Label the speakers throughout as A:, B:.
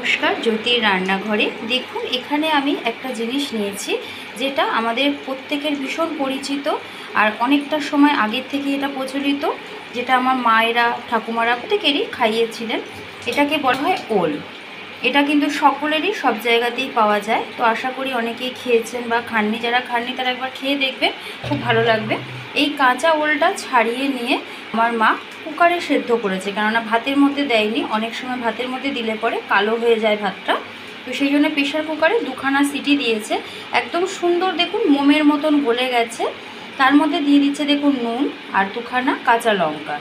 A: নমস্कार জ্যোতির রান্নাঘরে। দেখুন এখানে আমি একটা জিনিস নিয়েছি যেটা আমাদের প্রত্যেকের ভীষণ পরিচিত আর অনেকটা সময় আগের থেকে এটা প্রচলিত, যেটা আমার মায়েরা ঠাকুমারা প্রত্যেকেরই খাইয়েছিলেন। এটাকে বলা হয় ওল। এটা কিন্তু সকলেরই সব জায়গাতেই পাওয়া যায়, তো আশা করি অনেকেই খেয়েছেন বা খাননি। যারা খাননি তারা একবার খেয়ে দেখবেন, খুব ভালো লাগবে। এই কাঁচা ওলটা ছাড়িয়ে নিয়ে আমার মা কুকারে সেদ্ধ করেছে, কেননা ভাতের মধ্যে দেয়নি। অনেক সময় ভাতের মধ্যে দিলে পরে কালো হয়ে যায় ভাতটা, তো সেই জন্য প্রেশার কুকারে দুখানা সিটি দিয়েছে। একদম সুন্দর দেখুন মোমের মতন গলে গেছে। তার মধ্যে দিয়ে দিচ্ছে দেখুন নুন আর দুখানা কাঁচা লঙ্কা,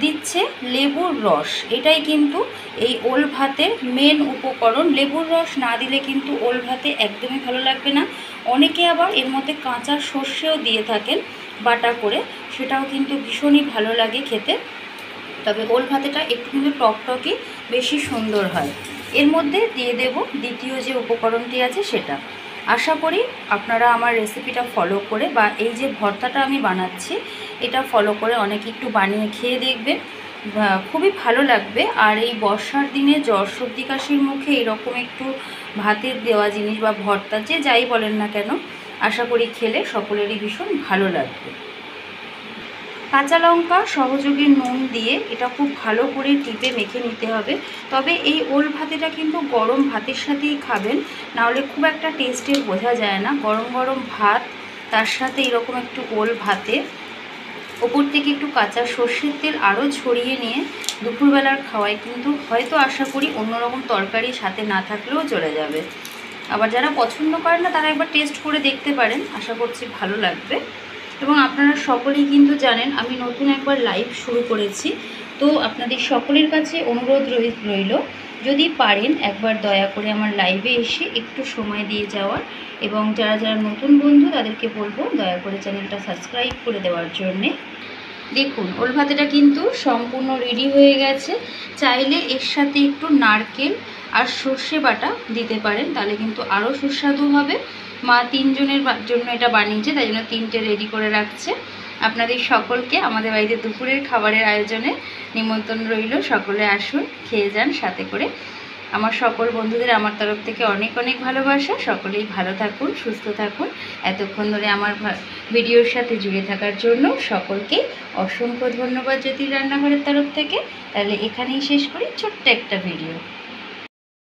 A: দিচ্ছে লেবুর রস। এটাই কিন্তু এই ওল ভাতের মেন উপকরণ। লেবুর রস না দিলে কিন্তু ওল ভাতে একদমই ভালো লাগবে না। অনেকে আবার এর মধ্যে কাঁচা সর্ষেও দিয়ে থাকেন বাটা করে, সেটাও কিন্তু ভীষণই ভালো লাগে খেতে। তবে ওল ভাতেটা একটু কিন্তু টকটকে বেশি সুন্দর হয়। এর মধ্যে দিয়ে দেব দ্বিতীয় যে উপকরণটি আছে সেটা। আশা করি আপনারা আমার রেসিপিটা ফলো করে বা এই যে ভর্তাটা আমি বানাচ্ছি এটা ফলো করে অনেকে একটু বানিয়ে খেয়ে দেখবেন, খুবই ভালো লাগবে। আর এই বর্ষার দিনে জ্বর সর্দি কাশির মুখে এরকম একটু ভাতের দেওয়া জিনিস বা ভর্তা যে যাই বলেন না কেন, আশা করি খেলে সকলেরই ভীষণ ভালো লাগবে। কাঁচা লঙ্কা সহযোগে নুন দিয়ে এটা খুব ভালো করে টিপে মেখে নিতে হবে। তবে এই ওল ভাতেটা কিন্তু গরম ভাতের সাথেই খাবেন, নাহলে খুব একটা টেস্টের বোঝা যায় না। গরম গরম ভাত, তার সাথে এরকম একটু ওল ভাতে ওপর থেকে একটু কাঁচা সর্ষের তেল আরও ছড়িয়ে নিয়ে দুপুরবেলার খাওয়ায় কিন্তু হয়তো আশা করি অন্যরকম তরকারি সাথে না থাকলেও চলে যাবে। আবার যারা পছন্দ করেন না তারা একবার টেস্ট করে দেখতে পারেন, আশা করছি ভালো লাগবে। এবং আপনারা সকলেই কিন্তু জানেন আমি নতুন একবার লাইভ শুরু করেছি, তো আপনাদের সকলের কাছে অনুরোধ রইল যদি পারেন একবার দয়া করে আমার লাইভে এসে একটু সময় দিয়ে যাওয়ার, এবং যারা যারা নতুন বন্ধু তাদেরকে বলবো দয়া করে চ্যানেলটা সাবস্ক্রাইব করে দেওয়ার জন্যে। দেখুন ওল ভাতেটা কিন্তু সম্পূর্ণ রেডি হয়ে গেছে। চাইলে এর সাথে একটু নারকেল আর সর্ষে বাটা দিতে পারেন, তাহলে কিন্তু আরও সুস্বাদু হবে। মা তিনজনের জন্য এটা বানিয়েছে, তাই জন্য তিনটে রেডি করে রাখছে। আপনাদের সকলকে আমাদের বাড়িতে দুপুরের খাবারের আয়োজনে নিমন্ত্রণ রইল। সকলে আসুন, খেয়ে যান সাথে করে। আমার সকল বন্ধুদের আমার তরফ থেকে অনেক অনেক ভালোবাসা। সকলেই ভালো থাকুন, সুস্থ থাকুন। এতক্ষণ ধরে আমার ভিডিওর সাথে জুড়ে থাকার জন্য সকলকে অসংখ্য ধন্যবাদ জ্যোতির রান্নাঘরের তরফ থেকে। তাহলে এখানেই শেষ করি ছোট্ট একটা ভিডিও।